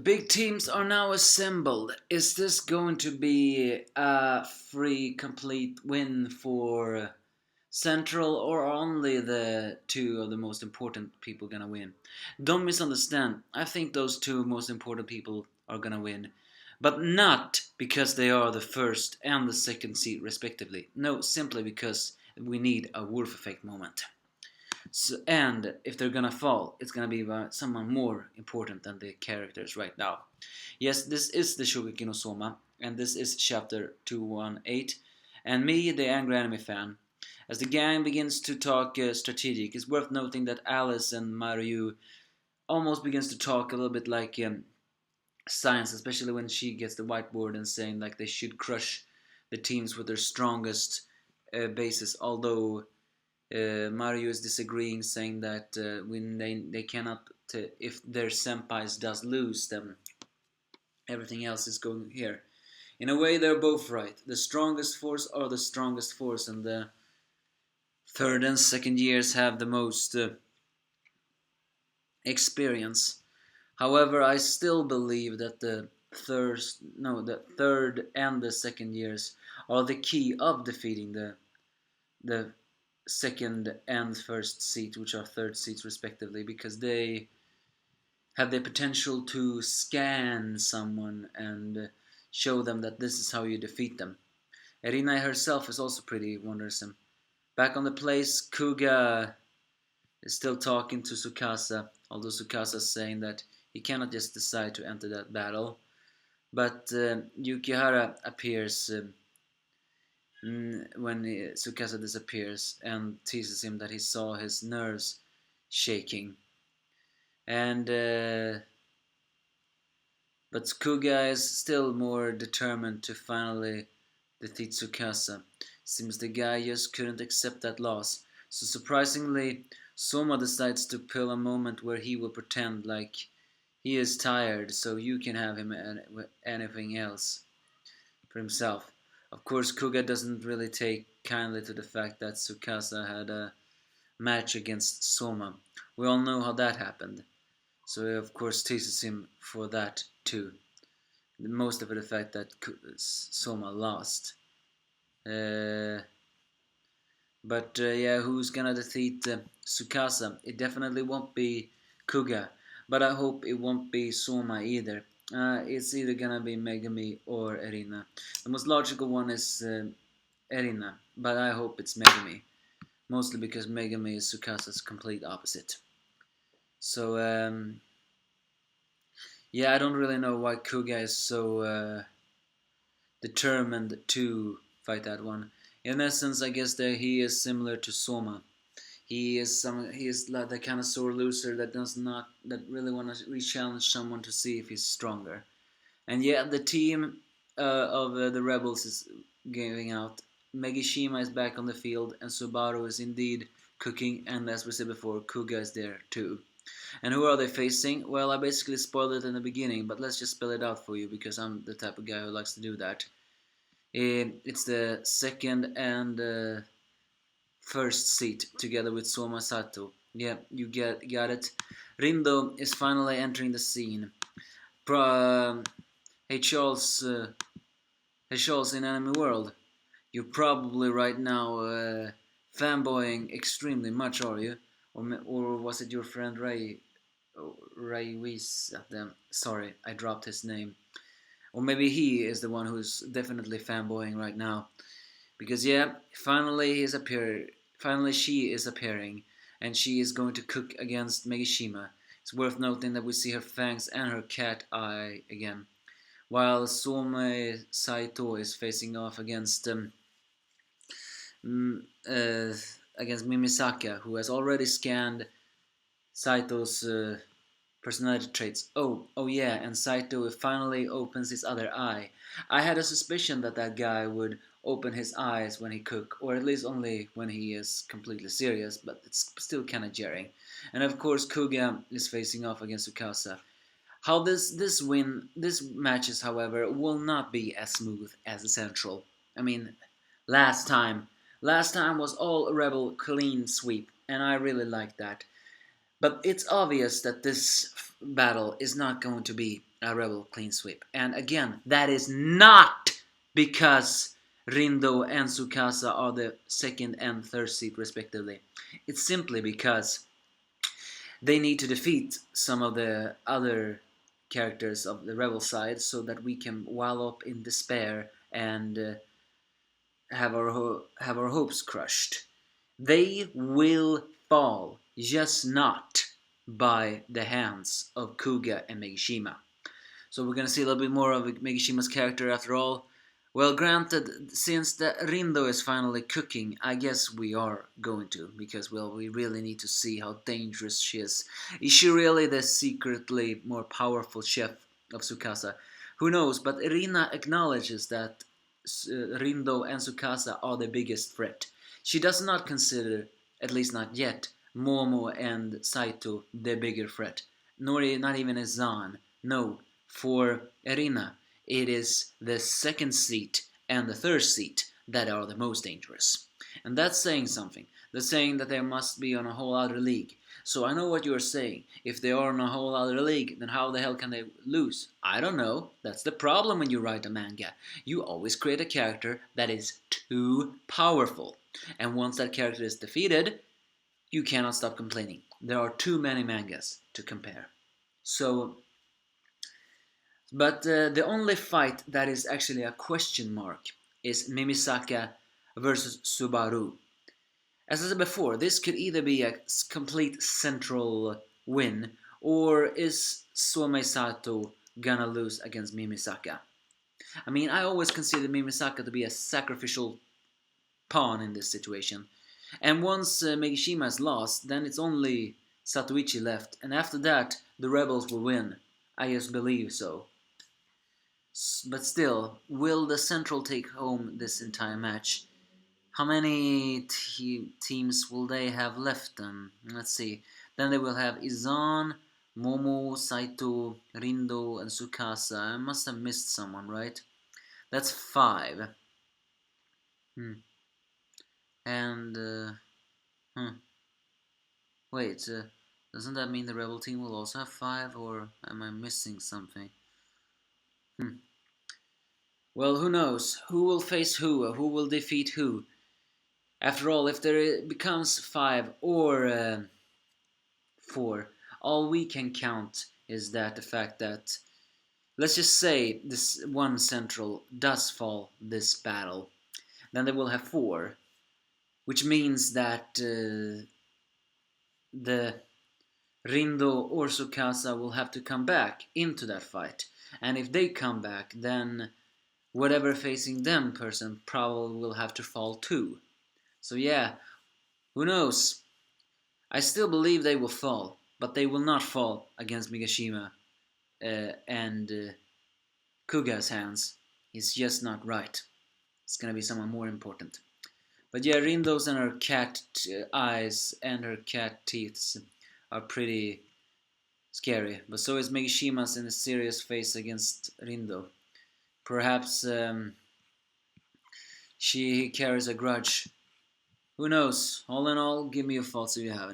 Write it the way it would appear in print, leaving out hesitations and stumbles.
big teams are now assembled. Is this going to be a free, complete win for Central, or only the two of the most important people gonna win? Don't misunderstand. I think those two most important people are gonna win. But not because they are the first and the second seed respectively. No, simply because we need a Wolf Effect moment. So, and if they're gonna fall, it's gonna be about someone more important than the characters right now. Yes, this is the Shokugeki no Soma, and this is chapter 218. And me, the angry anime fan, as the gang begins to talk strategic, it's worth noting that Alice and Mario almost begins to talk a little bit like science, especially when she gets the whiteboard and saying like they should crush the teams with their strongest bases. Although Mario is disagreeing, saying that when they cannot, if their senpais does lose, then everything else is going here. In a way, they're both right. The strongest force are the strongest force, and the third and second years have the most experience. However, I still believe that the third and the second years are the key of defeating the second and first seat, which are third seats respectively, because they have the potential to scan someone and show them that this is how you defeat them. Erina herself is also pretty wondersome. Back on the place, Kuga is still talking to Tsukasa, although Tsukasa is saying that he cannot just decide to enter that battle. But Yukihara appears when Tsukasa disappears and teases him that he saw his nerves shaking. And but Kuga is still more determined to finally defeat Tsukasa. Seems the guy just couldn't accept that loss. So surprisingly, Soma decides to pull a moment where he will pretend like he is tired, so you can have him anything else for himself. Of course, Kuga doesn't really take kindly to the fact that Tsukasa had a match against Soma. We all know how that happened. So he of course teases him for that too. Most of it the fact that Soma lost. Yeah, who's gonna defeat Tsukasa? It definitely won't be Kuga, but I hope it won't be Soma either. It's either gonna be Megami or Erina. The most logical one is Erina, but I hope it's Megami. Mostly because Megami is Tsukasa's complete opposite. So, yeah, I don't really know why Kuga is so determined to fight that one. In essence, I guess that he is similar to Soma. He is like the kind of sore loser that really want to re-challenge someone to see if he's stronger. And yeah, the team of the rebels is giving out. Megishima is back on the field, and Subaru is indeed cooking. And as we said before, Kuga is there too. And who are they facing? Well, I basically spoiled it in the beginning, but let's just spell it out for you because I'm the type of guy who likes to do that. It's the second and first seat together with Soma Sato. Yeah, you got it. Rindo is finally entering the scene. Hey Charles, in Anime World, you're probably right now fanboying extremely much, are you? Or was it your friend Ray? Ray Weiss? Sorry, I dropped his name. Or maybe he is the one who's definitely fanboying right now. Because yeah, finally she is appearing, and she is going to cook against Megishima. It's worth noting that we see her fangs and her cat eye again. While Some Saito is facing off against against Mimisaka, who has already scanned Saito's personality traits. Oh yeah, and Saito finally opens his other eye. I had a suspicion that that guy would open his eyes when he cook, or at least only when he is completely serious, but it's still kinda jarring. And of course Kuga is facing off against Tsukasa. How this matches, however, will not be as smooth as the Central. I mean, last time was all Rebel clean sweep, and I really liked that. But it's obvious that this battle is not going to be a rebel clean sweep. And again, that is not because Rindo and Tsukasa are the second and third seat respectively. It's simply because they need to defeat some of the other characters of the rebel side so that we can wallow up in despair and have our hopes crushed. They will fall, just not by the hands of Kuga and Megishima. So we're gonna see a little bit more of Megishima's character after all. Well, granted, since the Rindo is finally cooking, I guess we are going to, because, well, we really need to see how dangerous she is. Is she really the secretly more powerful chef of Tsukasa? Who knows, but Irina acknowledges that Rindo and Tsukasa are the biggest threat. She does not consider, at least not yet, Momo and Saito the bigger threat, nor not even Ezan. No, for Irina, it is the second seat and the third seat that are the most dangerous. And that's saying something. That's saying that they must be on a whole other league. So I know what you are saying. If they are on a whole other league, then how the hell can they lose? I don't know. That's the problem when you write a manga. You always create a character that is too powerful. And once that character is defeated, you cannot stop complaining. There are too many mangas to compare. So, but the only fight that is actually a question mark is Mimisaka versus Subaru. As I said before, this could either be a complete central win, or is Soma Sato gonna lose against Mimisaka? I mean, I always consider Mimisaka to be a sacrificial pawn in this situation. And once Megishima is lost, then it's only Satoichi left, and after that, the rebels will win. I just believe so. But still, will the Central take home this entire match? How many teams will they have left then? Let's see. Then they will have Izan, Momo, Saito, Rindo, and Tsukasa. I must have missed someone, right? That's 5. And, wait, doesn't that mean the Rebel team will also have 5, or am I missing something? Well, who knows? Who will face who? Who will defeat who? After all, if there becomes 5 or 4, all we can count is that the fact that, let's just say this one Central does fall this battle, then they will have 4, which means that the Rindo or Tsukasa will have to come back into that fight. And if they come back, then whatever facing them person probably will have to fall too. So yeah, who knows? I still believe they will fall, but they will not fall against Migashima and Kuga's hands. It's just not right. It's gonna be someone more important. But yeah, Rindo's and her cat eyes and her cat teeth are pretty scary. But so is Megishima's in a serious face against Rindo. Perhaps she carries a grudge. Who knows? All in all, give me your thoughts if you have any.